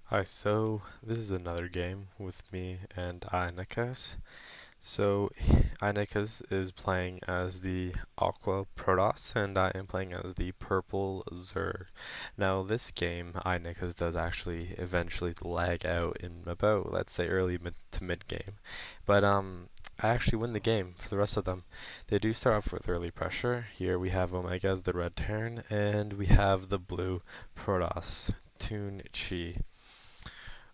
Hi, so this is another game with me and iNichas. So iNichas is playing as the Aqua Protoss and I am playing as the Purple Zerg. Now this game, iNichas does actually eventually lag out in about, let's say, early mid to mid game. But I actually win the game for the rest of them. They do start off with early pressure. Here we have Omega as the red Terran and we have the blue Protoss, Toon Chi.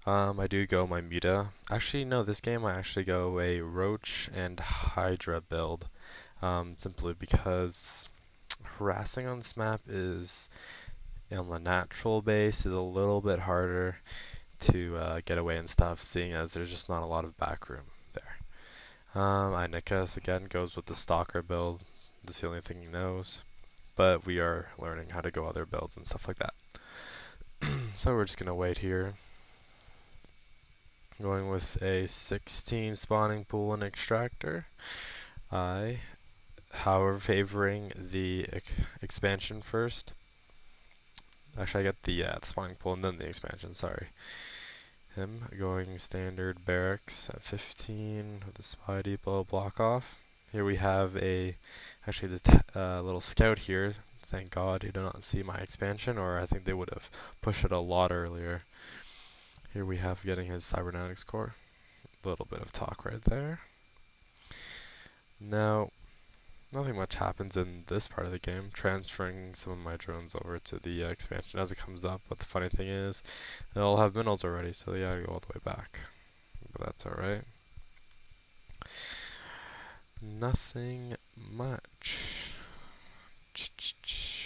I do go my Muta. Actually, no, this game I actually go a Roach and Hydra build. Simply because harassing on this map is, on the natural base, is a little bit harder to get away and stuff, seeing as there's just not a lot of back room there. Inikas again goes with the Stalker build. That's the only thing he knows. But we are learning how to go other builds and stuff like that. So we're just gonna wait here. Going with a 16 spawning pool and extractor. I, however, favoring the expansion first. Actually, I get the spawning pool and then the expansion, sorry. Him going standard barracks at 15 with the spy depot block off. Here we have actually the little scout here. Thank God he did not see my expansion, or I think they would have pushed it a lot earlier. Here we have getting his cybernetics core. A little bit of talk right there. Now, nothing much happens in this part of the game, transferring some of my drones over to the expansion as it comes up, but the funny thing is, they all have minerals already, so they gotta go all the way back. But that's alright. Nothing much.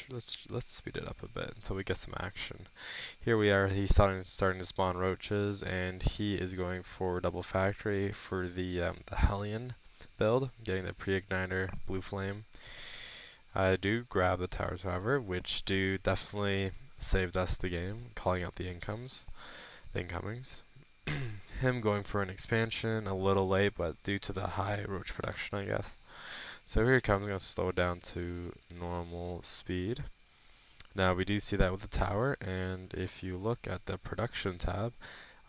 Let's speed it up a bit until we get some action. Here we are. He's starting to spawn roaches, and he is going for double factory for the Hellion build, getting the pre-igniter blue flame. I do grab the towers, however, which do definitely saved us the game, calling out the incomings. Him going for an expansion, a little late, but due to the high roach production, I guess. So here he comes, I'm going to slow it down to normal speed. Now we do see that with the tower, and if you look at the production tab,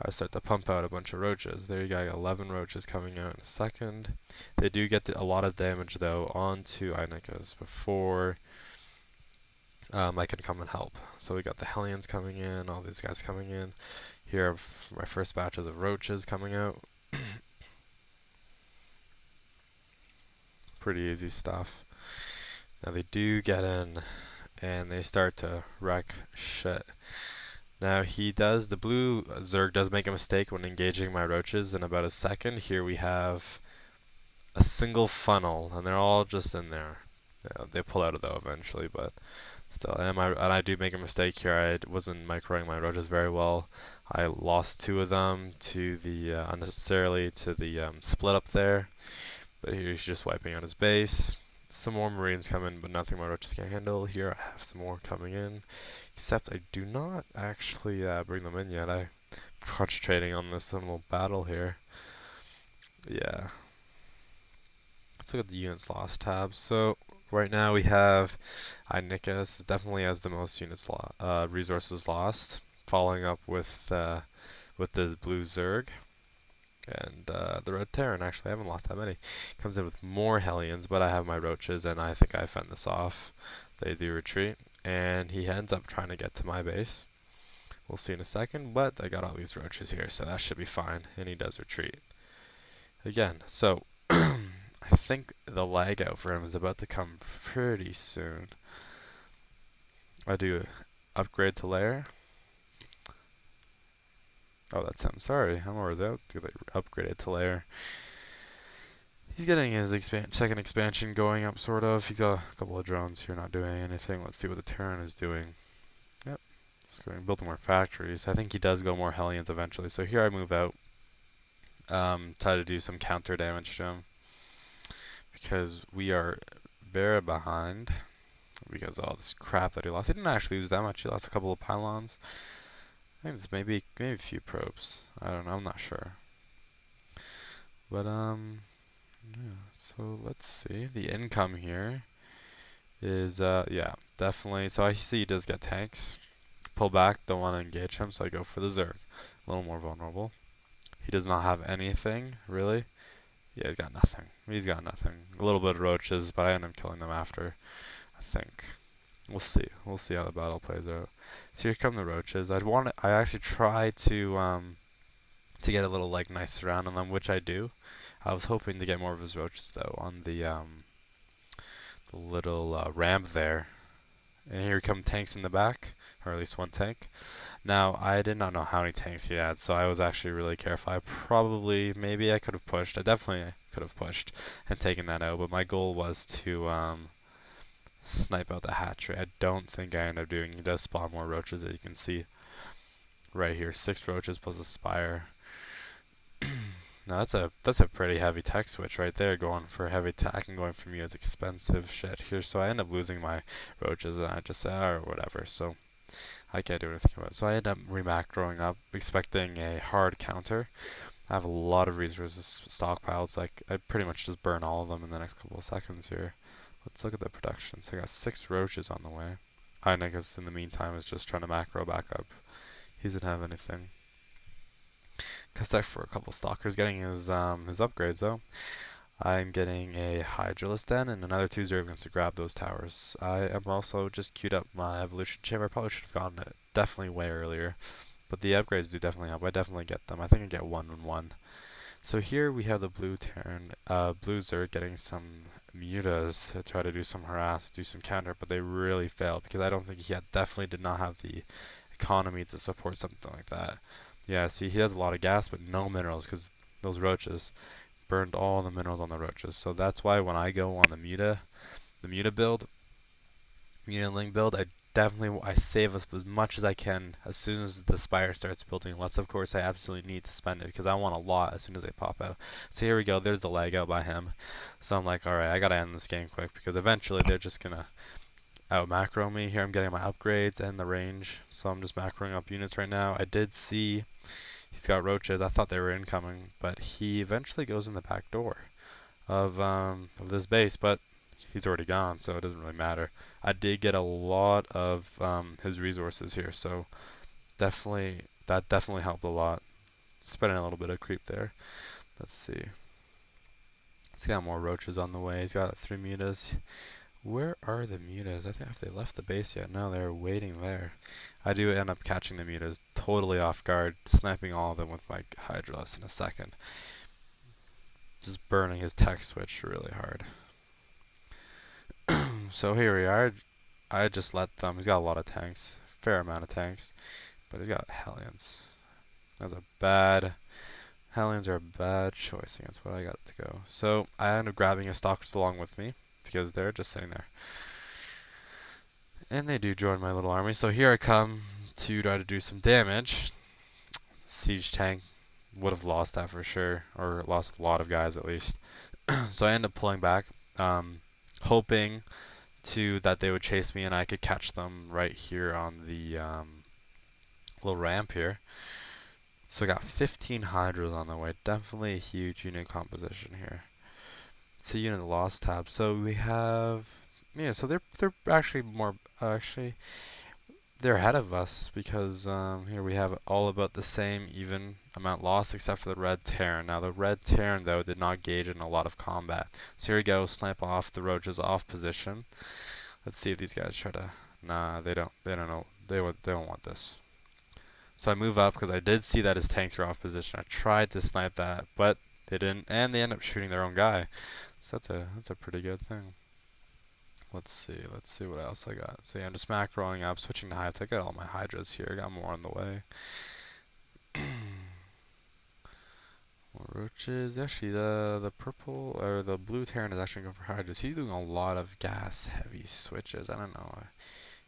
I start to pump out a bunch of roaches. There you go, 11 roaches coming out in a second. They do get a lot of damage though onto iNichas before I can come and help. So we got the Hellions coming in, all these guys coming in. Here are my first batches of roaches coming out. Pretty easy stuff. Now they do get in and they start to wreck shit. Now the blue Zerg does make a mistake when engaging my roaches in about a second. Here we have a single funnel and they're all just in there. Yeah, they pull out of though eventually, but still, and I do make a mistake here. I wasn't microing my roaches very well. I lost 2 of them to the unnecessarily to the split up there. But here he's just wiping out his base. Some more marines come in, but nothing my roaches can handle. Here I have some more coming in, except I do not actually bring them in yet. I'm concentrating on this little battle here. Yeah. Let's look at the units lost tab. So right now we have iNichas definitely has the most resources lost, following up with the blue Zerg. And the red Terran, actually, I haven't lost that many. Comes in with more Hellions, but I have my roaches, and I think I fend this off. They do retreat, and he ends up trying to get to my base. We'll see in a second, but I got all these roaches here, so that should be fine, and he does retreat. Again, so I think the lag out for him is about to come pretty soon. I do upgrade to layer. Oh, that's him. Sorry, I'm always out. Upgraded to layer. He's getting his second expansion going up, sort of. He's got a couple of drones here not doing anything. Let's see what the Terran is doing. Yep, he's going building more factories. I think he does go more Hellions eventually. So here I move out. Try to do some counter damage to him. Because we are very behind. Because of all this crap that he lost. He didn't actually lose that much. He lost a couple of pylons. I think it's maybe a few probes. I don't know. I'm not sure. But yeah. So let's see. The income here is yeah, definitely. So I see he does get tanks, pull back, don't want to engage him, so I go for the Zerg. A little more vulnerable. He does not have anything, really. Yeah, he's got nothing. He's got nothing. A little bit of roaches, but I end up killing them after, I think. We'll see. We'll see how the battle plays out. So here come the roaches. I actually try to get a little like nice surround on them, which I do. I was hoping to get more of his roaches though on the little ramp there. And here come tanks in the back, or at least one tank. Now, I did not know how many tanks he had, so I was actually really careful. Maybe I could have pushed. I definitely could have pushed and taken that out, but my goal was to snipe out the hatchery. I don't think I ended up doing. He does spawn more roaches, as you can see right here. 6 roaches plus a spire. Now that's a pretty heavy tech switch right there, going for heavy attack and going for me as expensive shit here. So I end up losing my roaches, and I just say, or whatever. So I can't do anything about it. So I end up remacroing up, expecting a hard counter. I have a lot of resources stockpiled, so I pretty much just burn all of them in the next couple of seconds here. Let's look at the production. So I got 6 roaches on the way. iNichas in the meantime is just trying to macro back up. He doesn't have anything. Kasek for a couple stalkers, getting his upgrades though. I'm getting a Hydralisk Den and another 2 Zerglings to grab those towers. I am also just queued up my evolution chamber. I probably should have gotten it definitely way earlier, but the upgrades do definitely help. I definitely get them. I think I get 1 and 1. So here we have the blue Zerg getting some mutas to try to do some harass, do some counter, but they really failed because I don't think he definitely did not have the economy to support something like that. Yeah, see, he has a lot of gas, but no minerals, because those roaches burned all the minerals on the roaches. So that's why when I go on the muta ling build, I save as much as I can as soon as the spire starts building. Unless, of course, I absolutely need to spend it, because I want a lot as soon as they pop out. So here we go. There's the lag out by him. So I'm like, alright, I gotta end this game quick, because eventually they're just gonna out macro me. Here I'm getting my upgrades and the range, so I'm just macroing up units right now. I did see he's got roaches. I thought they were incoming, but he eventually goes in the back door of this base, but he's already gone, so it doesn't really matter. I did get a lot of his resources here, so that definitely helped a lot. Spending a little bit of creep there. Let's see. He's got more roaches on the way. He's got 3 mutas. Where are the mutas? I think if they left the base yet. No, they're waiting there. I do end up catching the mutas totally off guard, sniping all of them with my Hydralisk in a second. Just burning his tech switch really hard. So here we are. I just let them. He's got a lot of tanks, fair amount of tanks, but he's got Hellions. Hellions are a bad choice against what I got to go. So I end up grabbing his stalkers along with me, because they're just sitting there. And they do join my little army. So here I come to try to do some damage. Siege tank would have lost that for sure, or lost a lot of guys at least. So I end up pulling back, hoping that they would chase me and I could catch them right here on the little ramp here. So I got 15 Hydras on the way. Definitely a huge unit composition here. It's a unit loss tab. So we have, yeah, so they're actually they're ahead of us, because here we have all about the same even amount lost, except for the red Terran. Now the red Terran though did not gauge in a lot of combat. So here we go, snipe off the roaches off position. Let's see if these guys try to. Nah, they don't know. They don't want this. So I move up because I did see that his tanks were off position. I tried to snipe that, but they didn't, and they end up shooting their own guy. So that's a pretty good thing. Let's see what else I got. So yeah, I'm just macroing up, switching to hives. I got all my Hydras here. I got more on the way. More roaches. Actually, the purple or the blue Terran is actually going for Hydras. He's doing a lot of gas heavy switches. I don't know.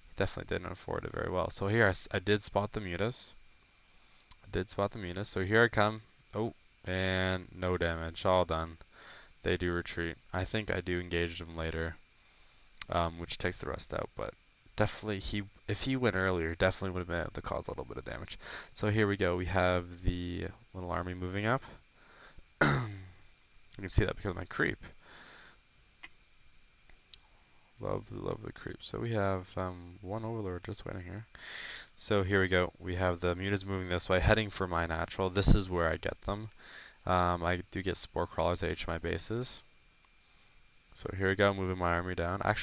He definitely didn't afford it very well. So here I did spot the mutas. So here I come. Oh, and no damage. All done. They do retreat. I think I do engage them later, which takes the rest out. But definitely, if he went earlier, definitely would have been able to cause a little bit of damage. So here we go. We have the little army moving up. You can see that because of my creep. Love the creep. So we have one overlord just waiting here. So here we go. We have the mutas moving this way, heading for my natural. This is where I get them. I do get spore crawlers at each of my bases. So here we go, moving my army down. I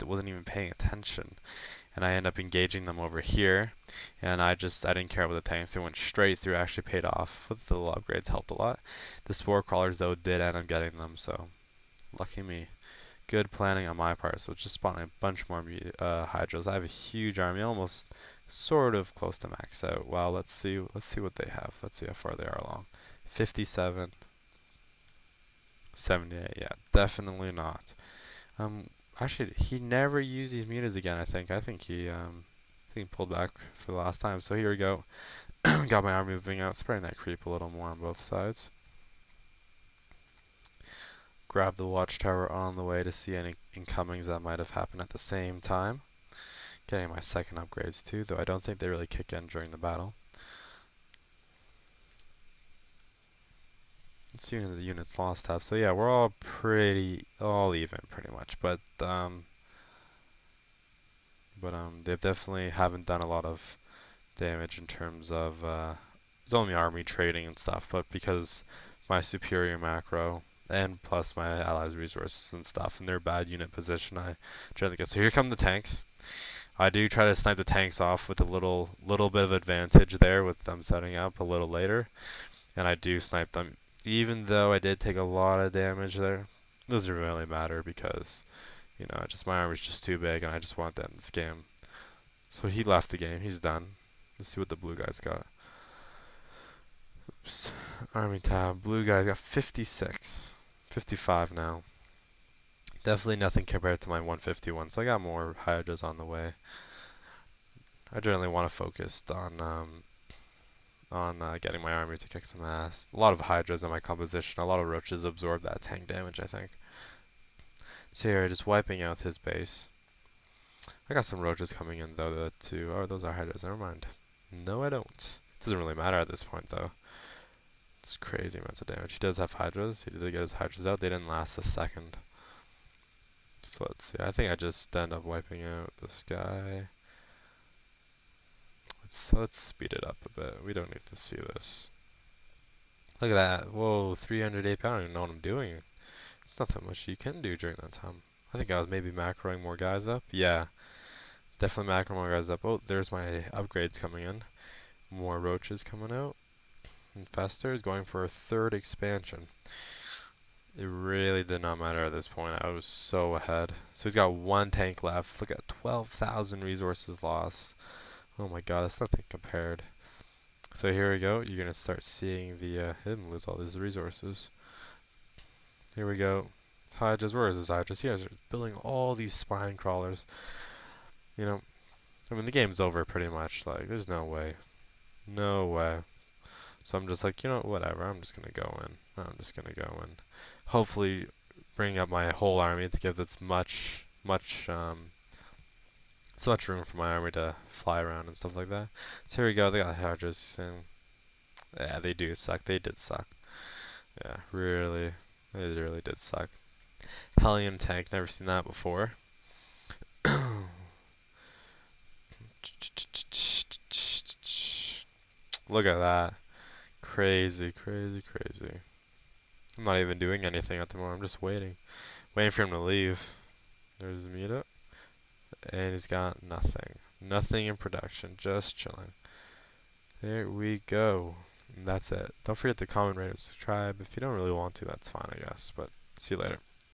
wasn't even paying attention, and I end up engaging them over here. And I didn't care about the tanks. They went straight through. Actually paid off with the little upgrades. Helped a lot. The spore crawlers though did end up getting them. So lucky me. Good planning on my part. So just spawning a bunch more hydras. I have a huge army, almost sort of close to max out. Well, let's see what they have. Let's see how far they are along. 57. 78, yeah, definitely not. Actually, he never used these mutas again. I think he pulled back for the last time. So here we go. Got my army moving out, spreading that creep a little more on both sides. Grab the watchtower on the way to see any incomings that might have happened at the same time. Getting my second upgrades too, though I don't think they really kick in during the battle. Let's see the units lost tab. So yeah, we're all even pretty much, but they definitely haven't done a lot of damage in terms of it's only army trading and stuff, but because my superior macro and plus my allies' resources and stuff and their bad unit position, I generally get. So here come the tanks. I do try to snipe the tanks off with a little bit of advantage there with them setting up a little later, and I do snipe them. Even though I did take a lot of damage there, it doesn't really matter because, you know, my army's just too big and I just want that in this game. So he left the game. He's done. Let's see what the blue guys got. Oops. Army tab. Blue guys got 56. 55 now. Definitely nothing compared to my 151. So I got more hydras on the way. I generally want to focus on getting my army to kick some ass. A lot of hydras in my composition. A lot of roaches absorb that tank damage, I think. So here, just wiping out his base. I got some roaches coming in, though, too. Oh, those are hydras. Never mind. No, I don't. Doesn't really matter at this point, though. It's crazy amounts of damage. He does have hydras. He did get his hydras out. They didn't last a second. So let's see. I think I just end up wiping out this guy. Let's speed it up a bit. We don't need to see this. Look at that. Whoa, 300 AP. I don't even know what I'm doing. There's not that much you can do during that time. I think I was maybe macroing more guys up. Yeah, definitely macroing more guys up. Oh, there's my upgrades coming in. More roaches coming out. Infestors going for a third expansion. It really did not matter at this point. I was so ahead. So he's got one tank left. Look at 12,000 resources lost. Oh my god, that's nothing compared. So here we go. You're going to start seeing him lose all these resources. Here we go. Hydras, where is his Hydras? He is building all these spine crawlers. You know, I mean, the game's over pretty much. Like, there's no way. No way. So I'm just like, you know, whatever. I'm just going to go in. Hopefully bring up my whole army to give this so much room for my army to fly around and stuff like that. So here we go. They got Hydras, and yeah, they do suck. They did suck. Yeah, really, they really did suck. Hellion tank, never seen that before. Look at that. Crazy, crazy, crazy. I'm not even doing anything at the moment. I'm just waiting for him to leave. There's the meetup. And he's got nothing. Nothing in production. Just chilling. There we go. And that's it. Don't forget to comment, rate, and subscribe. If you don't really want to, that's fine, I guess. But see you later.